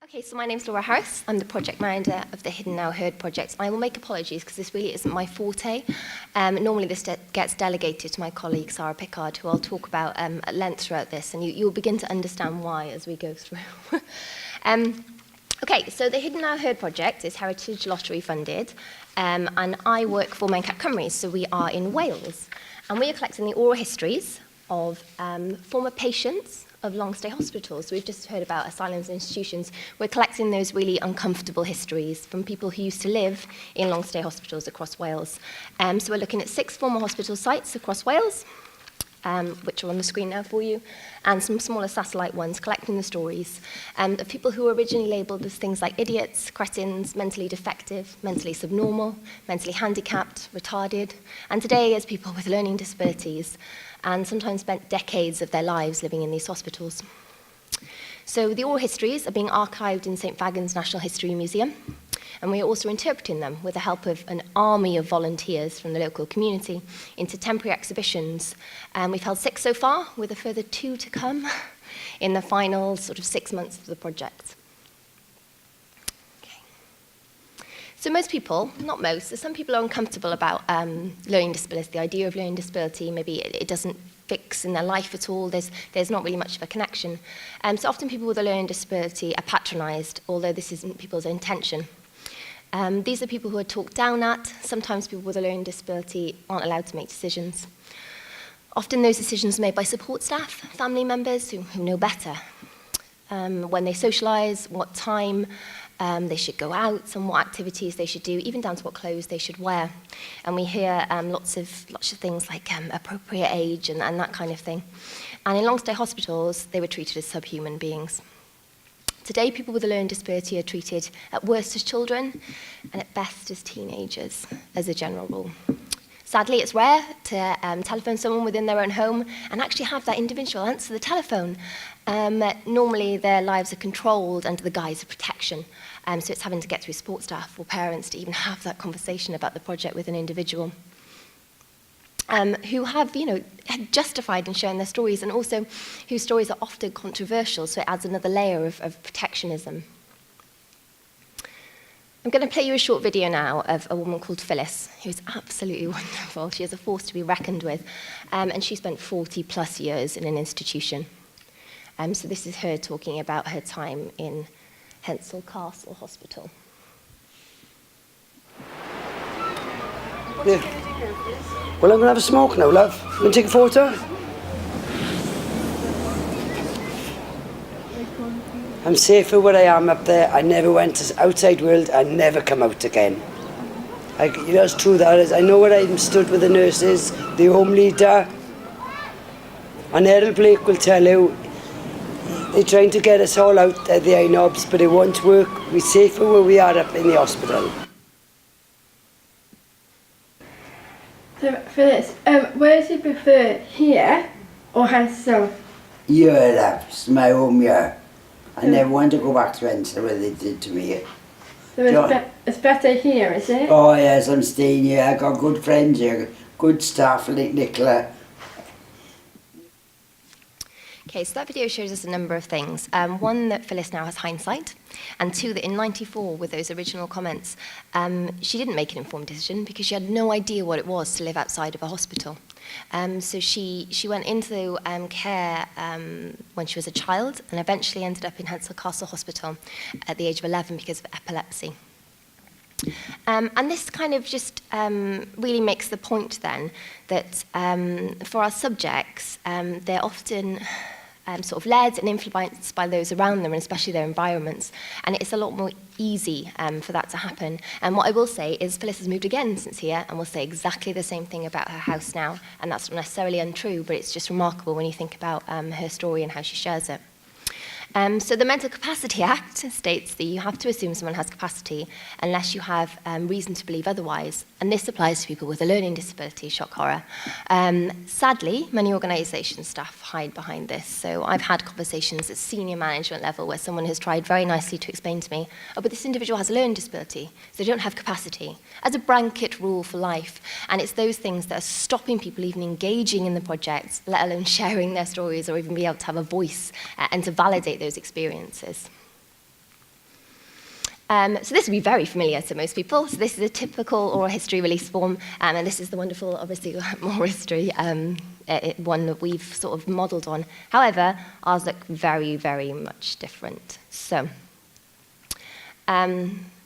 Okay, so my name's Laura Harris. I'm the project manager of the Hidden Now Heard project. I will make apologies because this really isn't my forte. Normally this gets delegated to my colleague Sarah Pickard, who I'll talk about at length throughout this, and you'll begin to understand why as we go through. Okay, so the Hidden Now Heard project is Heritage Lottery funded, and I work for Mencap Cymru, so we are in Wales. And we are collecting the oral histories of former patients of long-stay hospitals. So we've just heard about asylums and institutions. We're collecting those really uncomfortable histories from people who used to live in long-stay hospitals across Wales. So we're looking at 6 former hospital sites across Wales, which are on the screen now for you, and some smaller satellite ones, collecting the stories of people who were originally labelled as things like idiots, cretins, mentally defective, mentally subnormal, mentally handicapped, retarded, and today as people with learning disabilities, and sometimes spent decades of their lives living in these hospitals. So the oral histories are being archived in St Fagan's National History Museum, and we are also interpreting them with the help of an army of volunteers from the local community into temporary exhibitions. We've held 6 so far, with a further 2 to come in the final sort of 6 months of the project. So most people, not most, some people are uncomfortable about learning disability, the idea of learning disability. Maybe it doesn't fix in their life at all. There's not really much of a connection. So often people with a learning disability are patronised, although this isn't people's intention. These are people who are talked down at. Sometimes people with a learning disability aren't allowed to make decisions. Often those decisions are made by support staff, family members who know better. When they socialise, what time they should go out and what activities they should do, even down to what clothes they should wear. And we hear lots of things like appropriate age and that kind of thing. And in long-stay hospitals, they were treated as subhuman beings. Today, people with a learning disability are treated at worst as children and at best as teenagers, as a general rule. Sadly, it's rare to telephone someone within their own home and actually have that individual answer the telephone. Normally, their lives are controlled under the guise of protection, so it's having to get through support staff or parents to even have that conversation about the project with an individual. Who have, justified in sharing their stories, and also whose stories are often controversial, so it adds another layer of protectionism. I'm going to play you a short video now of a woman called Phyllis, who's absolutely wonderful. She is a force to be reckoned with, and she spent 40 plus years in an institution. So this is her talking about her time in Hensall Castle Hospital. Yeah. Well, I'm going to have a smoke now, love. You want to take a photo? I'm safer where I am up there. I never went to the outside world. I never come out again. It's true that is. I know where I'm stood with the nurses, the home leader. And Errol Blake will tell you, they're trying to get us all out at the eye-knobs, but it won't work. We're safer where we are up in the hospital. So, Phyllis, where do you prefer, here or Hensall? Here, love. It's my home here. I never want to go back to Exeter where they did to me. So it's better here, is it? Oh yes, I'm staying here. I got good friends here, good staff like Nicola. Okay, so that video shows us a number of things. One, that Phyllis now has hindsight, and 2, that in '94, with those original comments, she didn't make an informed decision because she had no idea what it was to live outside of a hospital. So she went into care when she was a child and eventually ended up in Hensall Castle Hospital at the age of 11 because of epilepsy. And this kind of just really makes the point then that for our subjects, they're often sort of led and influenced by those around them, and especially their environments. And it's a lot more easy for that to happen. And what I will say is Phyllis has moved again since here, and will say exactly the same thing about her house now. And that's not necessarily untrue, but it's just remarkable when you think about her story and how she shares it. So the Mental Capacity Act states that you have to assume someone has capacity unless you have reason to believe otherwise. And this applies to people with a learning disability, shock horror. Sadly, many organisation staff hide behind this. So I've had conversations at senior management level where someone has tried very nicely to explain to me, oh, but this individual has a learning disability, so they don't have capacity, as a blanket rule for life. And it's those things that are stopping people even engaging in the project, let alone sharing their stories or even be able to have a voice and to validate those experiences. So this will be very familiar to most people. So this is a typical oral history release form, and this is the wonderful, obviously, oral history one that we've sort of modelled on. However, ours look very, very much different. So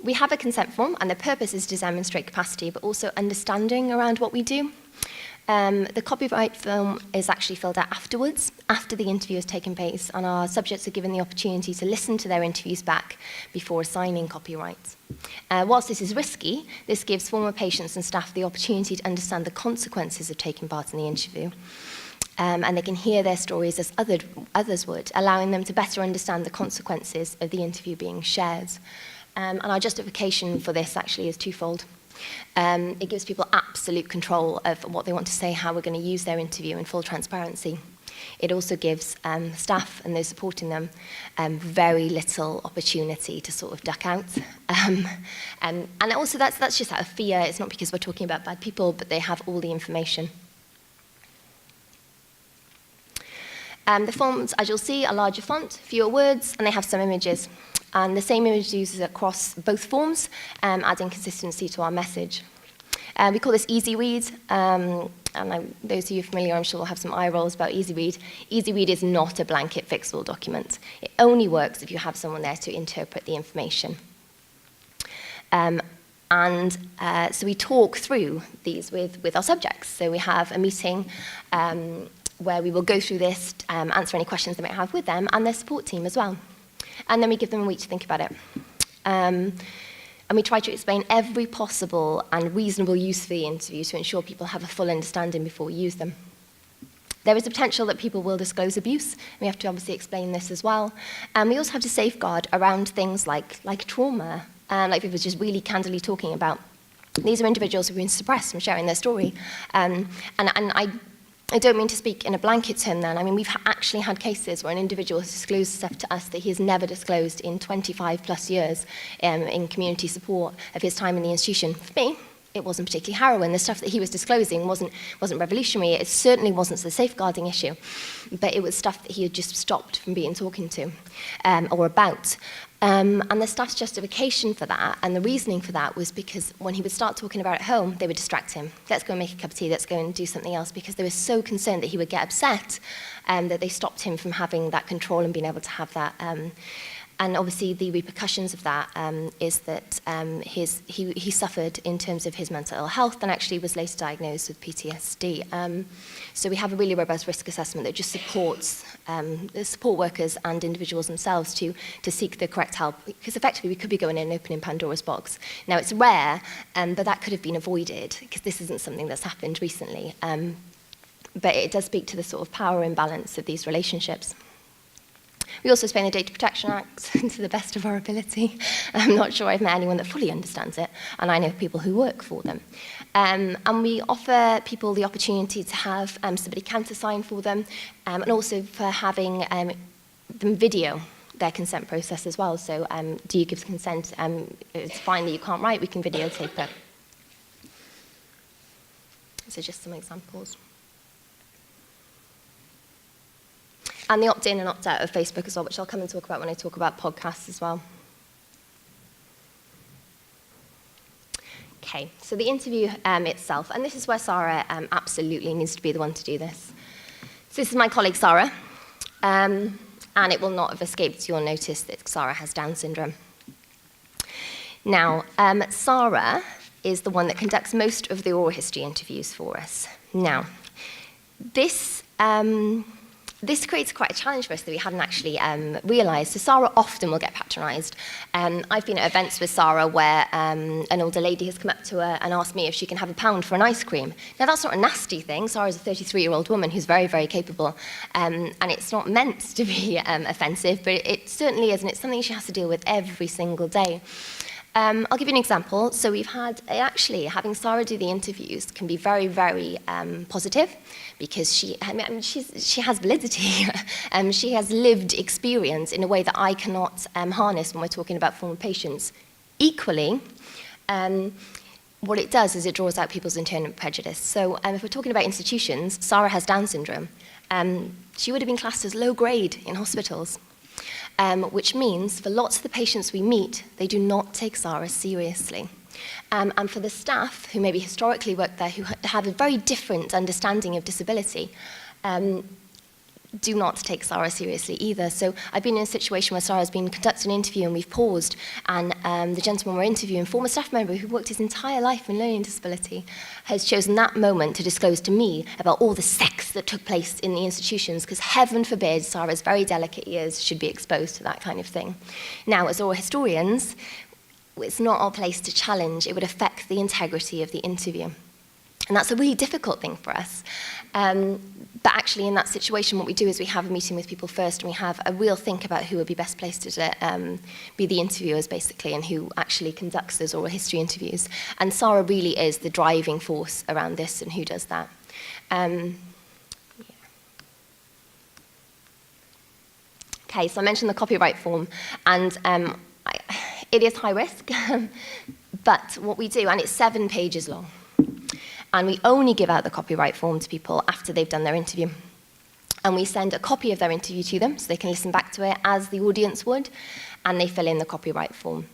we have a consent form, and the purpose is to demonstrate capacity, but also understanding around what we do. The copyright form is actually filled out afterwards, after the interview has taken place, and our subjects are given the opportunity to listen to their interviews back before assigning copyright. Whilst this is risky, this gives former patients and staff the opportunity to understand the consequences of taking part in the interview. And they can hear their stories as others would, allowing them to better understand the consequences of the interview being shared. And our justification for this actually is twofold. It gives people absolute control of what they want to say, how we're going to use their interview in full transparency. It also gives staff and those supporting them very little opportunity to sort of duck out. And also that's just out of fear. It's not because we're talking about bad people, but they have all the information. The fonts, as you'll see, are larger font, fewer words, and they have some images. And the same image uses across both forms, adding consistency to our message. We call this Easy Read, and those of you familiar, I'm sure will have some eye rolls about Easy Read. Easy Read is not a blanket fixable document. It only works if you have someone there to interpret the information. So we talk through these with our subjects. So we have a meeting where we will go through this, answer any questions they might have with them, and their support team as well. And then we give them a week to think about it. And we try to explain every possible and reasonable use for the interview to ensure people have a full understanding before we use them. There is a potential that people will disclose abuse. We have to obviously explain this as well. And we also have to safeguard around things like trauma, like people just really candidly talking about. These are individuals who have been suppressed from sharing their story. And I don't mean to speak in a blanket term then. I mean, we've actually had cases where an individual has disclosed stuff to us that he has never disclosed in 25 plus years in community support of his time in the institution. For me, it wasn't particularly harrowing. The stuff that he was disclosing wasn't revolutionary. It certainly wasn't the safeguarding issue, but it was stuff that he had just stopped from being talking to or about. And the staff's justification for that and the reasoning for that was because when he would start talking about it at home, they would distract him. Let's go and make a cup of tea, let's go and do something else, because they were so concerned that he would get upset that they stopped him from having that control and being able to have that. And obviously the repercussions of that is that he suffered in terms of his mental ill health and actually was later diagnosed with PTSD. So we have a really robust risk assessment that just supports the support workers and individuals themselves to seek the correct help, because effectively we could be going in and opening Pandora's box. Now it's rare, but that could have been avoided because this isn't something that's happened recently. But it does speak to the sort of power imbalance of these relationships. We also explain the Data Protection Act to the best of our ability. I'm not sure I've met anyone that fully understands it, and I know people who work for them. And we offer people the opportunity to have somebody countersign for them, and also for having them video their consent process as well. So do you give consent? It's fine that you can't write, we can videotape it. So just some examples. And the opt-in and opt-out of Facebook as well, which I'll come and talk about when I talk about podcasts as well. Okay, so the interview itself, and this is where Sarah absolutely needs to be the one to do this. So this is my colleague Sarah, and it will not have escaped your notice that Sarah has Down syndrome. Now, Sarah is the one that conducts most of the oral history interviews for us. Now, this creates quite a challenge for us that we hadn't actually realised. So Sarah often will get patronised. I've been at events with Sarah where an older lady has come up to her and asked me if she can have £1 for an ice cream. Now that's not a nasty thing. Sarah's a 33-year-old woman who's very, very capable. And it's not meant to be offensive, but it certainly is, and it's something she has to deal with every single day. I'll give you an example. So we've had, actually, having Sarah do the interviews can be very, very positive because she has validity. She has lived experience in a way that I cannot harness when we're talking about former patients. Equally, what it does is it draws out people's internal prejudice. So if we're talking about institutions, Sarah has Down syndrome. She would have been classed as low grade in hospitals. which means for lots of the patients we meet, they do not take SARA seriously. And for the staff who maybe historically worked there, who have a very different understanding of disability, do not take SARA seriously either. So I've been in a situation where SARA's been conducting an interview and we've paused, and the gentleman we're interviewing, former staff member who worked his entire life in learning disability, has chosen that moment to disclose to me about all the sex that took place in the institutions, because heaven forbid SARA's very delicate ears should be exposed to that kind of thing. Now, as oral historians, it's not our place to challenge. It would affect the integrity of the interview. And that's a really difficult thing for us. But actually, in that situation, what we do is we have a meeting with people first, and we have a real think about who would be best placed to be the interviewers, basically, and who actually conducts those oral history interviews. And SARA really is the driving force around this and who does that. Okay, so I mentioned the copyright form, and it is high risk, but what we do, and it's 7 pages long, and we only give out the copyright form to people after they've done their interview. And we send a copy of their interview to them so they can listen back to it as the audience would, and they fill in the copyright form.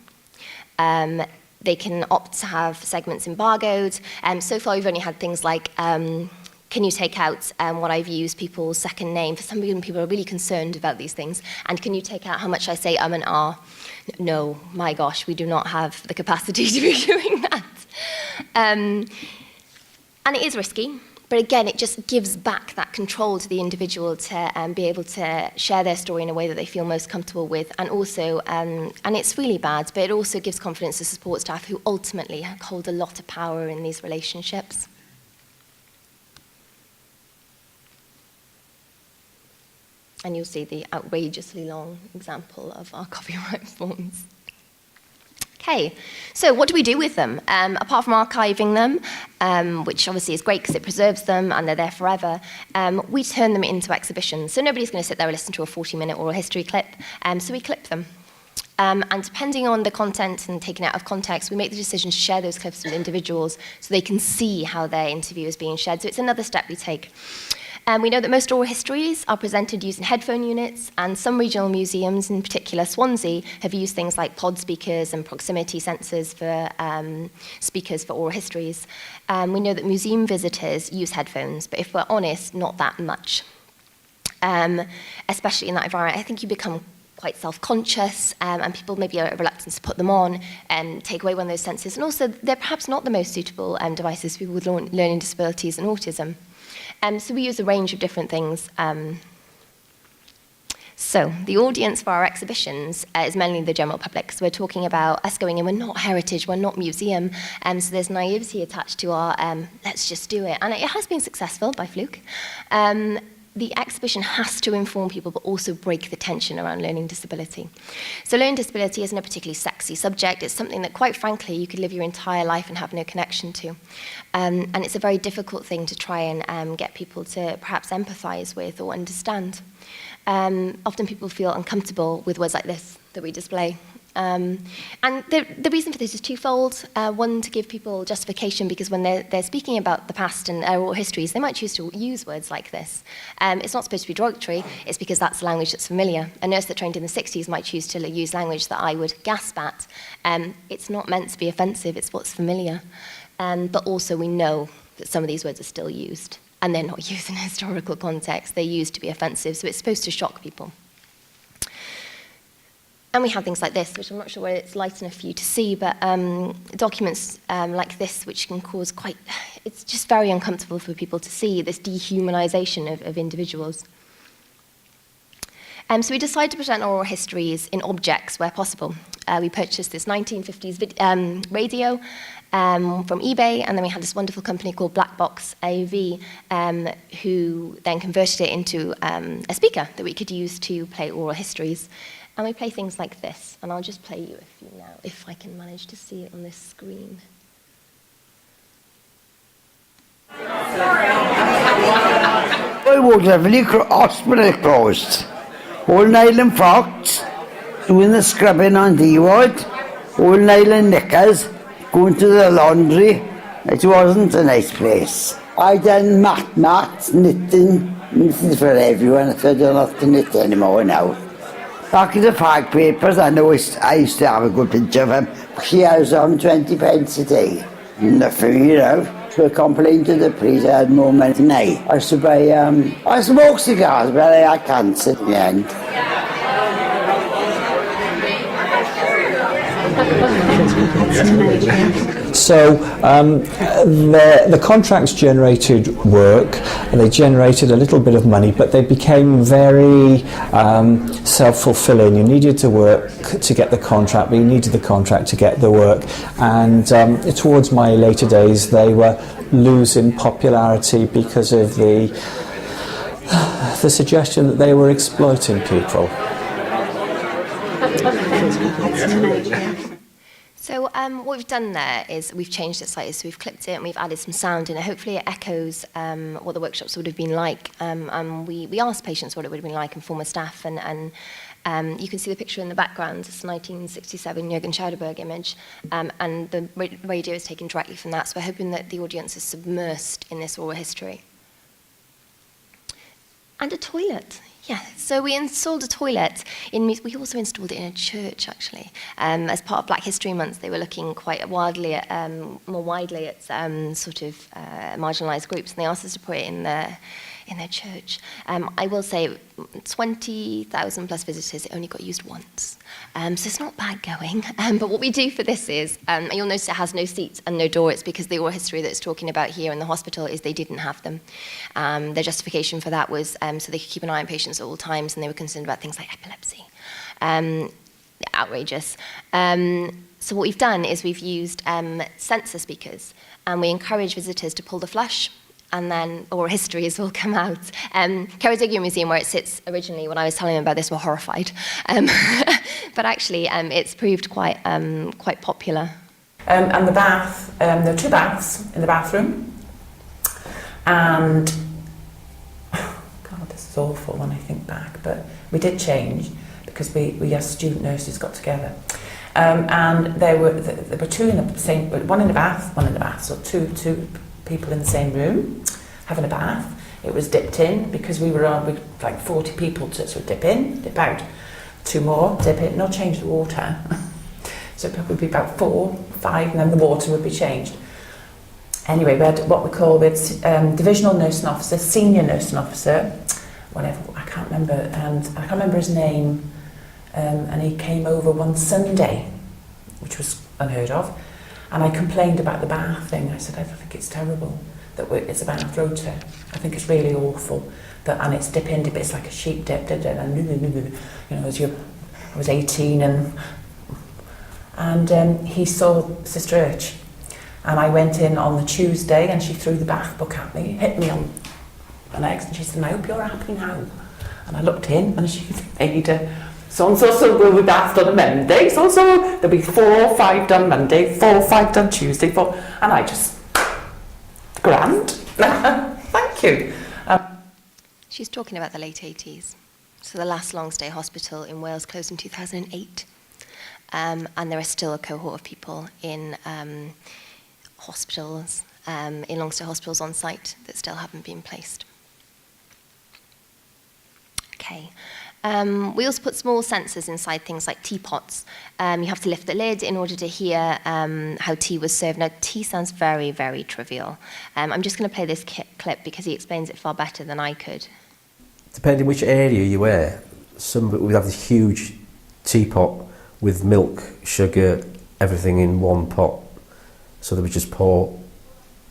They can opt to have segments embargoed. So far, we've only had things like, can you take out what I've used people's second name? For some reason, people are really concerned about these things. And can you take out how much I say and ah? No, my gosh, we do not have the capacity to be doing that. And it is risky, but again, it just gives back that control to the individual to be able to share their story in a way that they feel most comfortable with. And also, and it's really bad, but it also gives confidence to support staff who ultimately hold a lot of power in these relationships. And you'll see the outrageously long example of our copyright forms. Okay, so what do we do with them? Apart from archiving them, which obviously is great because it preserves them and they're there forever, we turn them into exhibitions. So nobody's going to sit there and listen to a 40-minute oral history clip, so we clip them. And depending on the content and taken out of context, we make the decision to share those clips with individuals so they can see how their interview is being shared. So it's another step we take. We know that most oral histories are presented using headphone units, and some regional museums, in particular Swansea, have used things like pod speakers and proximity sensors for speakers for oral histories. We know that museum visitors use headphones, but if we're honest, not that much. Especially in that environment, I think you become quite self-conscious, and people maybe are reluctant to put them on and take away one of those sensors. And also, they're perhaps not the most suitable devices for people with learning disabilities and autism. So we use a range of different things. So the audience for our exhibitions is mainly the general public. So we're talking about us going in. We're not heritage, we're not museum. So there's naivety attached to our let's just do it. And it has been successful by fluke. The exhibition has to inform people, but also break the tension around learning disability. So learning disability isn't a particularly sexy subject. It's something that, quite frankly, you could live your entire life and have no connection to. And it's a very difficult thing to try and get people to perhaps empathize with or understand. Often people feel uncomfortable with words like this that we display. And the reason for this is twofold. One, to give people justification, because when they're speaking about the past and oral histories, they might choose to use words like this. It's not supposed to be derogatory, it's because that's the language that's familiar. A nurse that trained in the 60s might choose to use language that I would gasp at. It's not meant to be offensive, it's what's familiar. But also we know that some of these words are still used, and they're not used in a historical context. They're used to be offensive, so it's supposed to shock people. And we have things like this, which I'm not sure whether it's light enough for you to see, but documents like this, which can cause it's just very uncomfortable for people to see, this dehumanization of individuals. So we decided to present oral histories in objects where possible. We purchased this 1950s radio from eBay, and then we had this wonderful company called Black Box AV, who then converted it into a speaker that we could use to play oral histories. And we play things like this, and I'll just play you a few now, if I can manage to see it on this screen. I worked at a hospital closed. All Island Fox, doing the scrubbing on the ward, All Island Knickers, going to the laundry. It wasn't a nice place. I done mats, knitting for everyone, so I don't have to knit anymore now. Back in the fag papers, I used to have a good picture of him. He has on 20 pence a day. Nothing, you know. So I complained to the police I had no money. Nay, I used to buy, I smoked cigars, but I had cancer in the end. So the contracts generated work, and they generated a little bit of money, but they became very self-fulfilling. You needed to work to get the contract, but you needed the contract to get the work. And towards my later days, they were losing popularity because of the suggestion that they were exploiting people. So what we've done there is we've changed it slightly, so we've clipped it and we've added some sound in it. Hopefully it echoes what the workshops would have been like. We asked patients what it would have been like and former staff, and you can see the picture in the background. It's a 1967 Jürgen Schauderberg image, and the radio is taken directly from that, so we're hoping that the audience is submersed in this oral history. And a toilet. Yeah, so we installed a toilet. We also installed it in a church, actually. As part of Black History Month, they were looking quite widely at, more widely at sort of marginalised groups, and they asked us to put it in their church. I will say 20,000 plus visitors, it only got used once. So it's not bad going. But what we do for this is, and you'll notice it has no seats and no door. It's because the oral history that it's talking about here in the hospital is they didn't have them. Their justification for that was so they could keep an eye on patients at all times, and they were concerned about things like epilepsy. Outrageous. So what we've done is we've used sensor speakers, and we encourage visitors to pull the flush, and then oral histories will come out. Ceredigion Museum, where it sits originally, when I was telling them about this, were horrified. But actually, it's proved quite popular. And the bath, there are 2 baths in the bathroom. And, God, this is awful when I think back, but we did change because we as student nurses got together. And there were 2 in the same, one in the bath, so two people in the same room having a bath. It was dipped in because we were on with like 40 people to sort of dip in, dip out. 2 more, dip in, not change the water. So it would be about 4, 5, and then the water would be changed. Anyway, we had what we call divisional nursing officer, senior nursing officer, whatever, I can't remember, and I can't remember his name. And he came over one Sunday, which was unheard of. And I complained about the bath thing. I said, I think it's terrible that it's a bath rota. I think it's really awful. And it's dip in, dip, it's like a sheep dip, and you know, I was 18 and he saw Sister Urch. And I went in on the Tuesday and she threw the bath book at me, hit me on the legs, and she said, I hope you're happy now. And I looked in and she made so will be bathed on a Monday, so there'll be 4 or 5 done Monday, 4 or 5 done Tuesday, and I just, grand, thank you. She's talking about the late 80s. So the last long stay hospital in Wales closed in 2008. And there are still a cohort of people in hospitals, in long stay hospitals on site that still haven't been placed. Okay. We also put small sensors inside things like teapots. You have to lift the lid in order to hear how tea was served. Now, tea sounds very, very trivial. I'm just going to play this clip because he explains it far better than I could. Depending which area you were, some would have this huge teapot with milk, sugar, everything in one pot. So they would just pour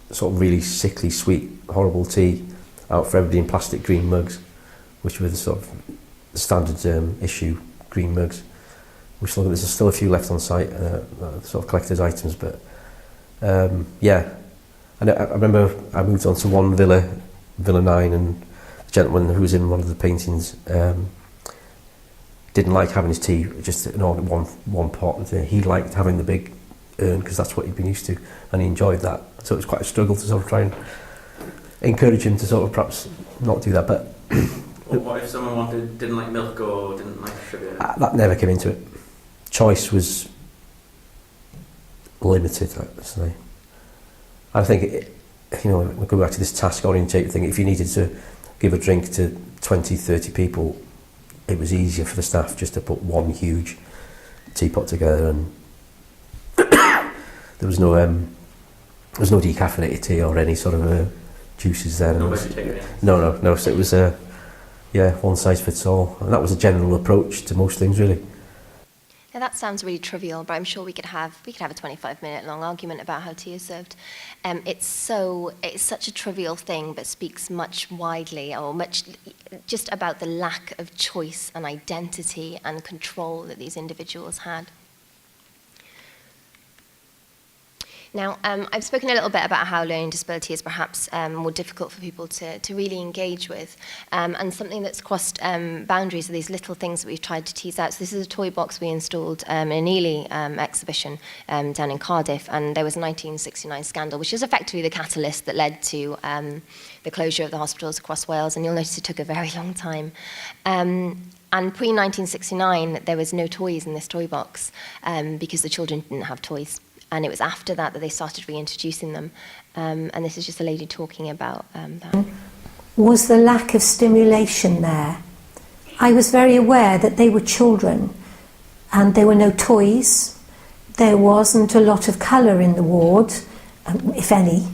sort of really sickly, sweet, horrible tea out for everybody in plastic green mugs, which were the sort of standard issue green mugs. Which there's still a few left on site, sort of collector's items, but yeah. And I remember I moved on to one Villa 9, and the gentleman who was in one of the paintings didn't like having his tea just in one pot. He liked having the big urn because that's what he'd been used to, and he enjoyed that. So it was quite a struggle to sort of try and encourage him to sort of perhaps not do that. But or what if someone didn't like milk or didn't like sugar? That never came into it. Choice was limited, I'd say. I think, we go back to this task-orientated thing. If you needed to give a drink to 20, 30 people, it was easier for the staff just to put one huge teapot together, and there was no decaffeinated tea or any sort of juices there. No vegetarian. No. So it was one size fits all, and that was a general approach to most things, really. Now that sounds really trivial, but I'm sure we could have a 25-minute long argument about how tea is served. It's such a trivial thing, but speaks much widely, or much just about the lack of choice and identity and control that these individuals had. Now, I've spoken a little bit about how learning disability is perhaps more difficult for people to really engage with, and something that's crossed boundaries are these little things that we've tried to tease out. So this is a toy box we installed in an Ely exhibition down in Cardiff, and there was a 1969 scandal, which is effectively the catalyst that led to the closure of the hospitals across Wales, and you'll notice it took a very long time. And pre-1969, there was no toys in this toy box because the children didn't have toys. And it was after that they started reintroducing them. And this is just a lady talking about that. Was the lack of stimulation there? I was very aware that they were children and there were no toys. There wasn't a lot of colour in the ward, if any.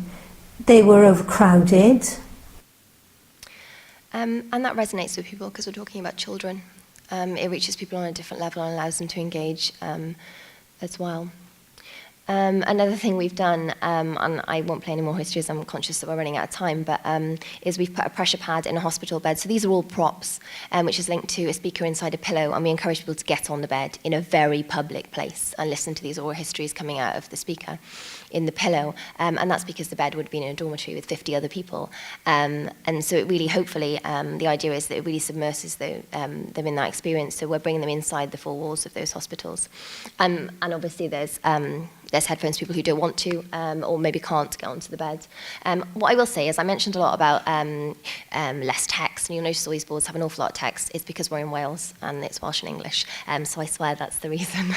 They were overcrowded. And that resonates with people because we're talking about children. It reaches people on a different level and allows them to engage as well. Another thing we've done, and I won't play any more history as I'm conscious that we're running out of time, but is we've put a pressure pad in a hospital bed. So these are all props, which is linked to a speaker inside a pillow, and we encourage people to get on the bed in a very public place and listen to these oral histories coming out of the speaker in the pillow. And that's because the bed would have been in a dormitory with 50 other people. And so it really, hopefully, the idea is that it really submerses them in that experience. So we're bringing them inside the four walls of those hospitals. And obviously there's headphones for people who don't want to or maybe can't get onto the bed. What I will say is I mentioned a lot about less text, and you'll notice all these boards have an awful lot of text. It's because we're in Wales and it's Welsh and English, so I swear that's the reason.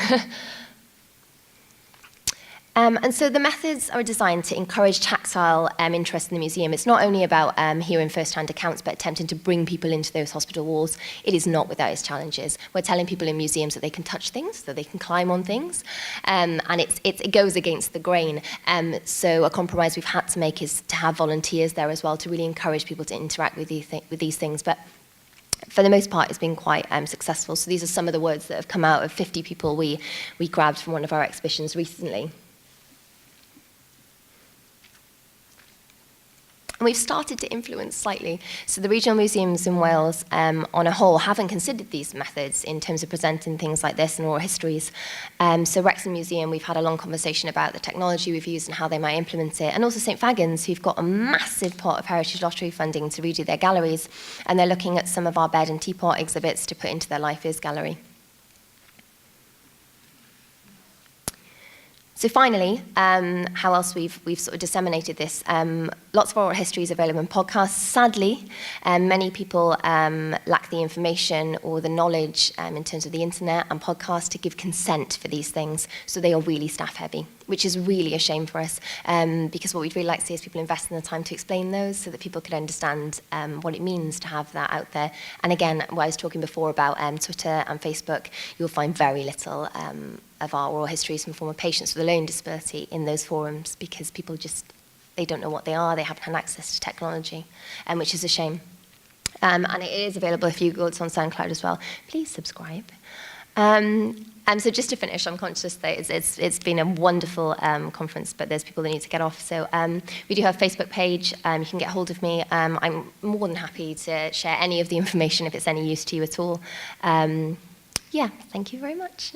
And so the methods are designed to encourage tactile interest in the museum. It's not only about hearing first-hand accounts, but attempting to bring people into those hospital walls. It is not without its challenges. We're telling people in museums that they can touch things, that they can climb on things, and it goes against the grain. So a compromise we've had to make is to have volunteers there as well to really encourage people to interact with these things. But for the most part, it's been quite successful. So these are some of the words that have come out of 50 people we grabbed from one of our exhibitions recently. And we've started to influence slightly. So the regional museums in Wales, on a whole, haven't considered these methods in terms of presenting things like this and oral histories. So Wrexham Museum, we've had a long conversation about the technology we've used and how they might implement it. And also St Fagans, who've got a massive pot of Heritage Lottery funding to redo their galleries. And they're looking at some of our bed and teapot exhibits to put into their Life Is gallery. So finally, how else we've sort of disseminated this? Lots of oral history is available in podcasts. Sadly, many people lack the information or the knowledge in terms of the internet and podcasts to give consent for these things. So they are really staff heavy, which is really a shame for us, because what we'd really like to see is people invest in the time to explain those so that people could understand what it means to have that out there. And again, what I was talking before about Twitter and Facebook, you'll find very little of our oral histories from former patients with a learning disability in those forums because people they don't know what they are, they haven't had access to technology, which is a shame. And it is available if you go, it's on SoundCloud as well. Please subscribe. So just to finish, I'm conscious that it's been a wonderful conference, but there's people that need to get off. So we do have a Facebook page. You can get hold of me. I'm more than happy to share any of the information if it's any use to you at all. Yeah, thank you very much.